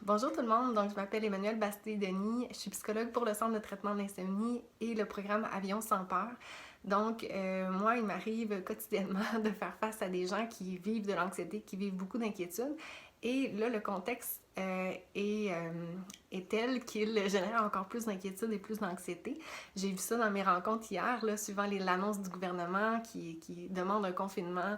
Bonjour tout le monde, donc je m'appelle Emmanuelle Bastide-Denis, je suis psychologue pour le Centre de traitement de l'insomnie et le programme Avion sans peur. Donc, moi, il m'arrive quotidiennement de faire face à des gens qui vivent de l'anxiété, qui vivent beaucoup d'inquiétudes. Et là, le contexte est tel qu'il génère encore plus d'inquiétude et plus d'anxiété. J'ai vu ça dans mes rencontres hier, là, suivant l'annonce du gouvernement qui demande un confinement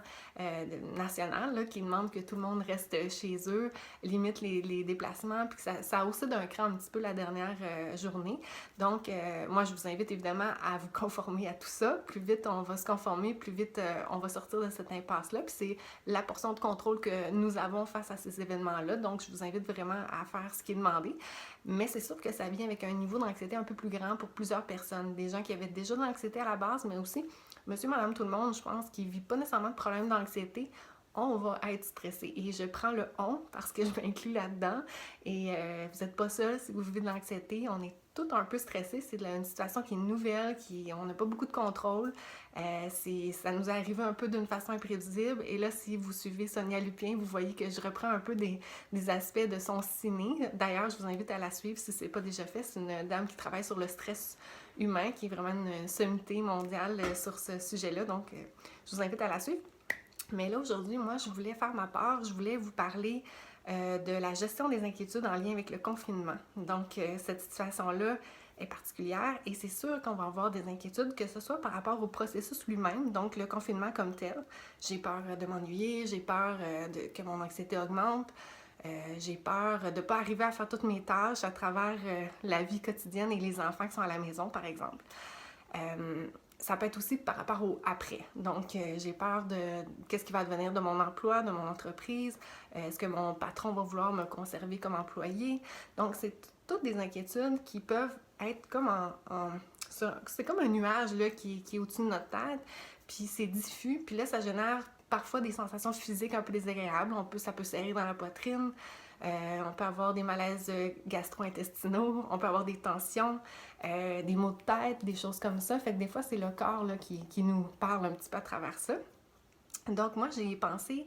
national, là, qui demande que tout le monde reste chez eux, limite les déplacements, puis que ça a haussé d'un cran un petit peu la dernière journée. Donc, moi, je vous invite évidemment à vous conformer à tout ça. Plus vite on va se conformer, plus vite on va sortir de cette impasse-là. Puis c'est la portion de contrôle que nous avons face à ces événements-là. Donc, je vous invite vraiment à faire ce qui est demandé. Mais c'est sûr que ça vient avec un niveau d'anxiété un peu plus grand pour plusieurs personnes. Des gens qui avaient déjà de l'anxiété à la base, mais aussi monsieur, madame, tout le monde, je pense, qui ne vit pas nécessairement de problème d'anxiété, on va être stressé. Et je prends le on parce que je m'inclus là-dedans. Et vous n'êtes pas seul si vous vivez de l'anxiété. On est tout un peu stressé. C'est une situation qui est nouvelle, on n'a pas beaucoup de contrôle. Ça nous est arrivé un peu d'une façon imprévisible. Et là, si vous suivez Sonia Lupien, vous voyez que je reprends un peu des aspects de son ciné. D'ailleurs, je vous invite à la suivre si ce n'est pas déjà fait. C'est une dame qui travaille sur le stress humain, qui est vraiment une sommité mondiale sur ce sujet-là. Donc, je vous invite à la suivre. Mais là, aujourd'hui, moi, je voulais faire ma part. Je voulais vous parler de la gestion des inquiétudes en lien avec le confinement. Donc, cette situation-là est particulière et c'est sûr qu'on va avoir des inquiétudes, que ce soit par rapport au processus lui-même, donc le confinement comme tel. J'ai peur de m'ennuyer, j'ai peur que mon anxiété augmente, j'ai peur de ne pas arriver à faire toutes mes tâches à travers la vie quotidienne et les enfants qui sont à la maison, par exemple. Ça peut être aussi par rapport au après. Donc, j'ai peur de qu'est-ce qui va devenir de mon emploi, de mon entreprise. Est-ce que mon patron va vouloir me conserver comme employé? Donc, c'est toutes des inquiétudes qui peuvent être comme c'est comme un nuage là, qui est au-dessus de notre tête, puis c'est diffus, puis là, ça génère parfois des sensations physiques un peu désagréables. Ça peut serrer dans la poitrine, on peut avoir des malaises gastro-intestinaux, on peut avoir des tensions, des maux de tête, des choses comme ça. Fait que des fois, c'est le corps là, qui nous parle un petit peu à travers ça. Donc moi, j'ai pensé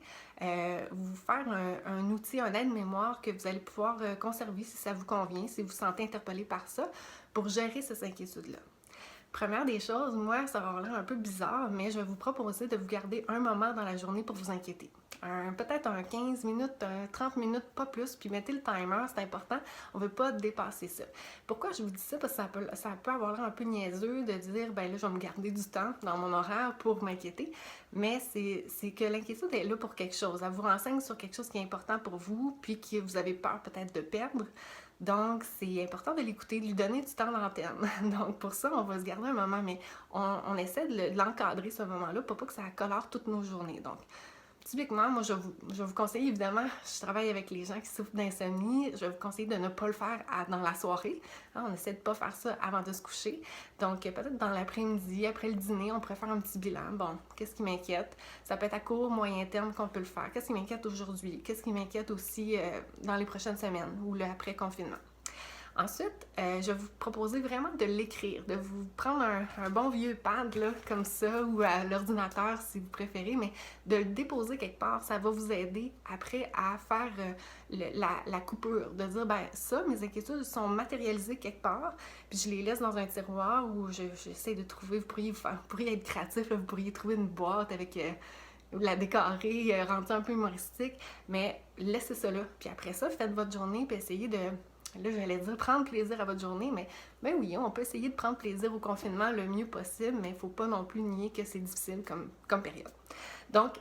vous faire un outil, un aide-mémoire que vous allez pouvoir conserver si ça vous convient, si vous vous sentez interpellé par ça, pour gérer ces inquiétudes-là. Première des choses, moi, ça va avoir l'air un peu bizarre, mais je vais vous proposer de vous garder un moment dans la journée pour vous inquiéter. Peut-être un 15 minutes, 30 minutes, pas plus, puis mettez le timer, c'est important, on ne veut pas dépasser ça. Pourquoi je vous dis ça? Parce que ça peut avoir l'air un peu niaiseux de dire, ben là, je vais me garder du temps dans mon horaire pour m'inquiéter, mais c'est que l'inquiétude est là pour quelque chose. Elle vous renseigne sur quelque chose qui est important pour vous, puis que vous avez peur peut-être de perdre. Donc, c'est important de l'écouter, de lui donner du temps d'antenne. Donc, pour ça, on va se garder un moment, mais on essaie de l'encadrer, ce moment-là, pour pas que ça colore toutes nos journées. Donc, typiquement, moi, je vais vous conseiller, évidemment, je travaille avec les gens qui souffrent d'insomnie, je vais vous conseiller de ne pas le faire dans la soirée. On essaie de ne pas faire ça avant de se coucher. Donc, peut-être dans l'après-midi, après le dîner, on pourrait faire un petit bilan. Bon, qu'est-ce qui m'inquiète? Ça peut être à court, moyen terme qu'on peut le faire. Qu'est-ce qui m'inquiète aujourd'hui? Qu'est-ce qui m'inquiète aussi dans les prochaines semaines ou le après-confinement? Ensuite, je vais vous proposer vraiment de l'écrire, de vous prendre un bon vieux pad là, comme ça, ou à l'ordinateur si vous préférez, mais de le déposer quelque part, ça va vous aider après à faire la coupure, de dire, ben ça, mes inquiétudes sont matérialisées quelque part, puis je les laisse dans un tiroir où j'essaie de trouver, vous pourriez être créatif, là, vous pourriez trouver une boîte avec... la décorer, rendre ça un peu humoristique, mais laissez ça là. Puis après ça, faites votre journée, puis essayez de... Là, j'allais dire prendre plaisir à votre journée, mais ben oui, on peut essayer de prendre plaisir au confinement le mieux possible, mais il ne faut pas non plus nier que c'est difficile comme période. Donc,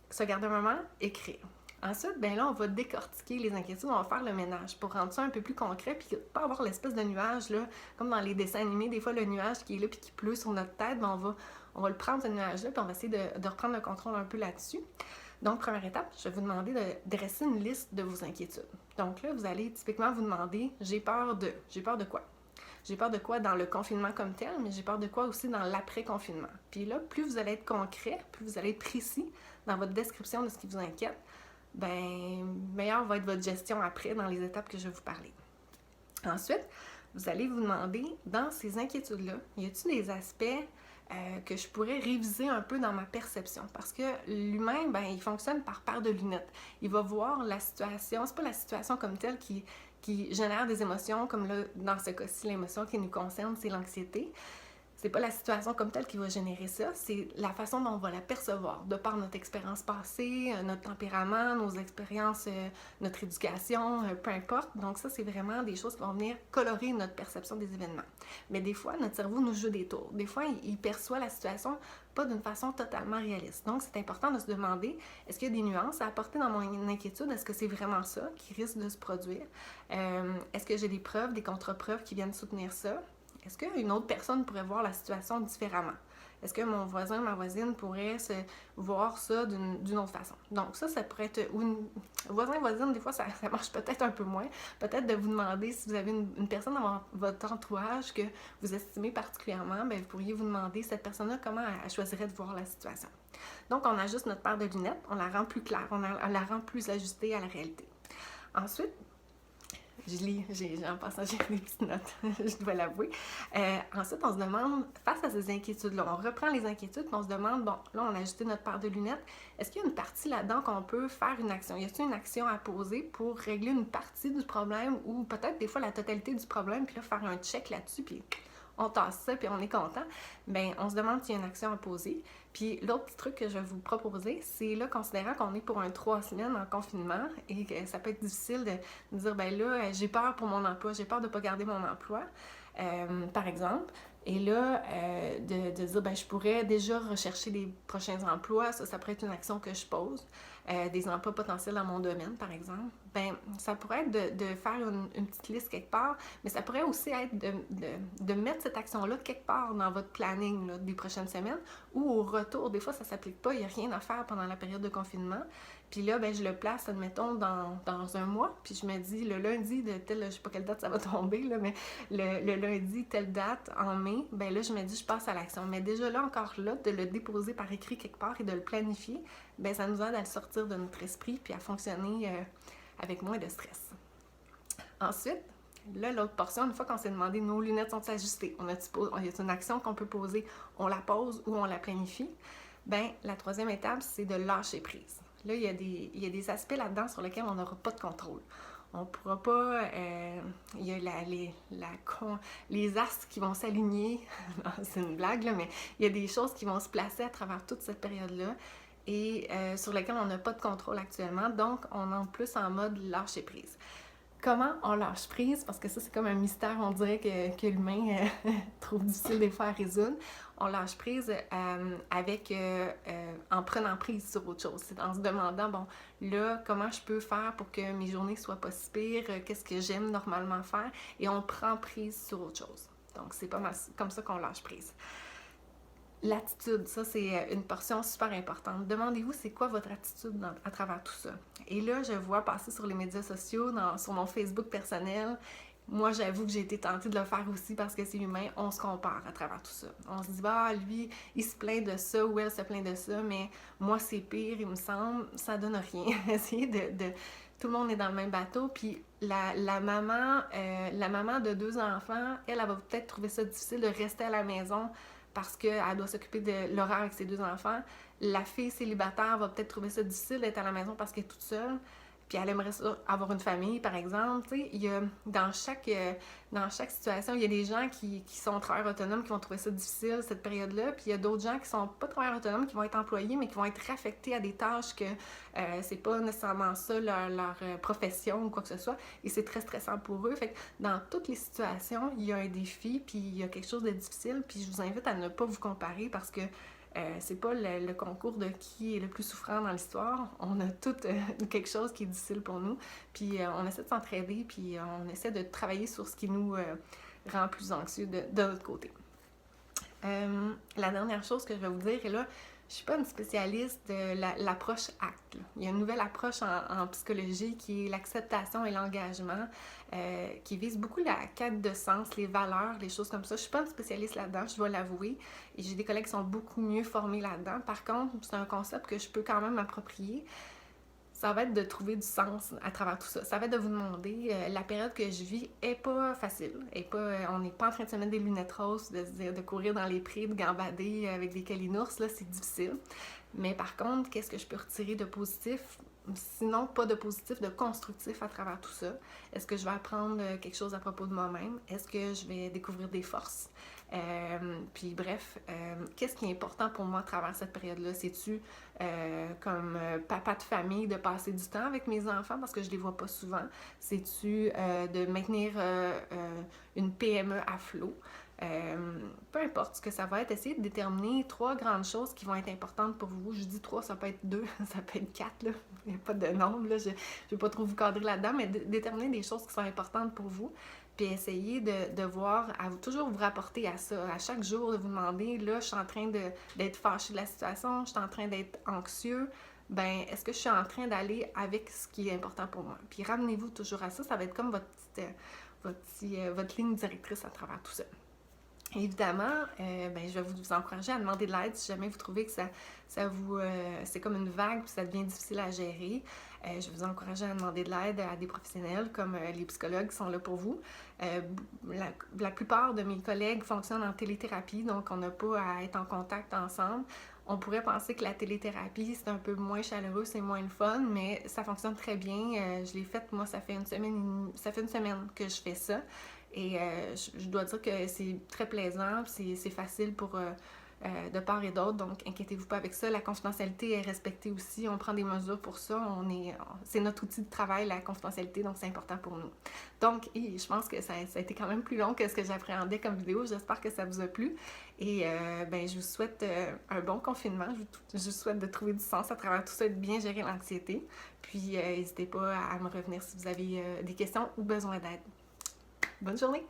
se garder un moment, écrire. Ensuite, ben là, on va décortiquer les inquiétudes, on va faire le ménage pour rendre ça un peu plus concret, puis pas avoir l'espèce de nuage, là, comme dans les dessins animés, des fois le nuage qui est là puis qui pleut sur notre tête, ben on va le prendre ce nuage-là, puis on va essayer de reprendre le contrôle un peu là-dessus. Donc, première étape, je vais vous demander de dresser une liste de vos inquiétudes. Donc là, vous allez typiquement vous demander, j'ai peur de quoi? J'ai peur de quoi dans le confinement comme tel, mais j'ai peur de quoi aussi dans l'après-confinement. Puis là, plus vous allez être concret, plus vous allez être précis dans votre description de ce qui vous inquiète, ben meilleure va être votre gestion après dans les étapes que je vais vous parler. Ensuite, vous allez vous demander, dans ces inquiétudes-là, y a-t-il des aspects que je pourrais réviser un peu dans ma perception. Parce que l'humain, ben, il fonctionne par paire de lunettes. Il va voir la situation, c'est pas la situation comme telle qui génère des émotions, comme là, dans ce cas-ci, l'émotion qui nous concerne, c'est l'anxiété. C'est pas la situation comme telle qui va générer ça, c'est la façon dont on va la percevoir, de par notre expérience passée, notre tempérament, nos expériences, notre éducation, peu importe. Donc ça, c'est vraiment des choses qui vont venir colorer notre perception des événements. Mais des fois, notre cerveau nous joue des tours. Des fois, il perçoit la situation pas d'une façon totalement réaliste. Donc, c'est important de se demander, est-ce qu'il y a des nuances à apporter dans mon inquiétude? Est-ce que c'est vraiment ça qui risque de se produire? Est-ce que j'ai des preuves, des contre-preuves qui viennent soutenir ça? Est-ce qu'une autre personne pourrait voir la situation différemment? Est-ce que mon voisin, ma voisine pourrait voir ça d'une autre façon? Donc ça pourrait être... voisin, voisine, des fois, ça marche peut-être un peu moins. Peut-être de vous demander si vous avez une personne dans votre entourage que vous estimez particulièrement, bien, vous pourriez vous demander, cette personne-là, comment elle choisirait de voir la situation. Donc, on ajuste notre paire de lunettes, on la rend plus claire, on la rend plus ajustée à la réalité. Ensuite, en passant, j'ai des petites notes, je dois l'avouer. Ensuite, on se demande, face à ces inquiétudes-là, on reprend les inquiétudes, puis on se demande, bon, là, on a ajusté notre paire de lunettes, est-ce qu'il y a une partie là-dedans qu'on peut faire une action? Y a-t-il une action à poser pour régler une partie du problème ou peut-être des fois la totalité du problème, puis là, faire un check là-dessus, puis on tasse ça, puis on est content? Bien, on se demande s'il y a une action à poser. Puis l'autre petit truc que je vais vous proposer, c'est là, considérant qu'on est pour 3 semaines en confinement et que ça peut être difficile de dire, ben là, j'ai peur pour mon emploi, j'ai peur de ne pas garder mon emploi, par exemple. Et là, de dire, ben je pourrais déjà rechercher des prochains emplois, ça pourrait être une action que je pose, des emplois potentiels dans mon domaine, par exemple. Ben ça pourrait être de faire une petite liste quelque part, mais ça pourrait aussi être de mettre cette action-là quelque part dans votre planning là, des prochaines semaines, ou au retour. Des fois, ça ne s'applique pas, il n'y a rien à faire pendant la période de confinement. Puis là, ben, je le place, admettons, dans un mois. Puis je me dis, le lundi de telle, je ne sais pas quelle date ça va tomber, là, mais le lundi, telle date, en mai, ben là, je me dis, je passe à l'action. Mais déjà là, encore là, de le déposer par écrit quelque part et de le planifier, ben ça nous aide à le sortir de notre esprit puis à fonctionner avec moins de stress. Ensuite, là, l'autre portion, une fois qu'on s'est demandé, nos lunettes sont ajustées, y a une action qu'on peut poser, on la pose ou on la planifie, ben la troisième étape, c'est de lâcher prise. Là, il y a des aspects là-dedans sur lesquels on n'aura pas de contrôle. On ne pourra pas... il y a les astres qui vont s'aligner. C'est une blague, là, mais il y a des choses qui vont se placer à travers toute cette période-là et sur lesquelles on n'a pas de contrôle actuellement. Donc, on est en plus en mode lâcher prise. Comment on lâche prise? Parce que ça, c'est comme un mystère, on dirait que l'humain trouve difficile des fois à résoudre. On lâche prise en prenant prise sur autre chose. C'est en se demandant, bon, là, comment je peux faire pour que mes journées soient pas si pires? Qu'est-ce que j'aime normalement faire? Et on prend prise sur autre chose. Donc, c'est pas mal comme ça qu'on lâche prise. L'attitude, ça, c'est une portion super importante. Demandez-vous, c'est quoi votre attitude à travers tout ça? Et là, je vois passer sur les médias sociaux, sur mon Facebook personnel. Moi, j'avoue que j'ai été tentée de le faire aussi parce que c'est humain, on se compare à travers tout ça. On se dit, bah, lui, il se plaint de ça ou elle se plaint de ça, mais moi, c'est pire, il me semble, ça donne rien. Essayez tout le monde est dans le même bateau, puis la maman de 2 enfants, elle va peut-être trouver ça difficile de rester à la maison parce qu'elle doit s'occuper de l'horaire avec ses 2 enfants. La fille célibataire va peut-être trouver ça difficile d'être à la maison parce qu'elle est toute seule, puis elle aimerait ça, avoir une famille, par exemple. Tu sais, il y a, dans chaque situation, il y a des gens qui sont travailleurs autonomes qui vont trouver ça difficile, cette période-là, puis il y a d'autres gens qui sont pas travailleurs autonomes, qui vont être employés, mais qui vont être réaffectés à des tâches que c'est pas nécessairement ça leur profession ou quoi que ce soit, et c'est très stressant pour eux. Fait que dans toutes les situations, il y a un défi, puis il y a quelque chose de difficile, puis je vous invite à ne pas vous comparer parce que c'est pas le concours de qui est le plus souffrant dans l'histoire. On a tout quelque chose qui est difficile pour nous. Puis on essaie de s'entraider, puis on essaie de travailler sur ce qui nous rend plus anxieux de l'autre côté. La dernière chose que je vais vous dire, et là, je suis pas une spécialiste de l'approche ACT. Il y a une nouvelle approche en psychologie qui est l'acceptation et l'engagement, qui vise beaucoup la quête de sens, les valeurs, les choses comme ça. Je suis pas une spécialiste là-dedans, je dois l'avouer. Et j'ai des collègues qui sont beaucoup mieux formés là-dedans. Par contre, c'est un concept que je peux quand même m'approprier. ça va être de trouver du sens à travers tout ça. Ça va être de vous demander, la période que je vis est pas facile. On n'est pas en train de se mettre des lunettes roses, de courir dans les prés, de gambader avec des calinours, là, c'est difficile. Mais par contre, qu'est-ce que je peux retirer de positif? Sinon, pas de positif, de constructif à travers tout ça. Est-ce que je vais apprendre quelque chose à propos de moi-même? Est-ce que je vais découvrir des forces? Puis bref, qu'est-ce qui est important pour moi à travers cette période-là? C'est-tu comme papa de famille de passer du temps avec mes enfants parce que je les vois pas souvent? C'est-tu de maintenir une PME à flot? Peu importe ce que ça va être, essayez de déterminer 3 grandes choses qui vont être importantes pour vous. Je dis 3, ça peut être 2, ça peut être 4, là. Il n'y a pas de nombre, là. Je ne vais pas trop vous cadrer là-dedans, mais déterminer des choses qui sont importantes pour vous. Puis essayez de voir, toujours vous rapporter à ça, à chaque jour, de vous demander, là, je suis en train d'être fâchée de la situation, je suis en train d'être anxieux, ben est-ce que je suis en train d'aller avec ce qui est important pour moi? Puis ramenez-vous toujours à ça, ça va être comme votre ligne directrice à travers tout ça. Évidemment, je vais vous encourager à demander de l'aide si jamais vous trouvez que c'est comme une vague et ça devient difficile à gérer. Je vais vous encourager à demander de l'aide à des professionnels comme les psychologues qui sont là pour vous. La plupart de mes collègues fonctionnent en téléthérapie, donc on n'a pas à être en contact ensemble. On pourrait penser que la téléthérapie, c'est un peu moins chaleureux, c'est moins le fun, mais ça fonctionne très bien. Je l'ai faite, moi, ça fait une semaine que je fais ça. Et je dois dire que c'est très plaisant, c'est facile de part et d'autre, donc inquiétez-vous pas avec ça. La confidentialité est respectée aussi, on prend des mesures pour ça, c'est notre outil de travail, la confidentialité, donc c'est important pour nous. Donc, je pense que ça a été quand même plus long que ce que j'appréhendais comme vidéo, j'espère que ça vous a plu. Et je vous souhaite un bon confinement, je vous souhaite de trouver du sens à travers tout ça et de bien gérer l'anxiété. Puis n'hésitez pas à me revenir si vous avez des questions ou besoin d'aide. Bonne journée!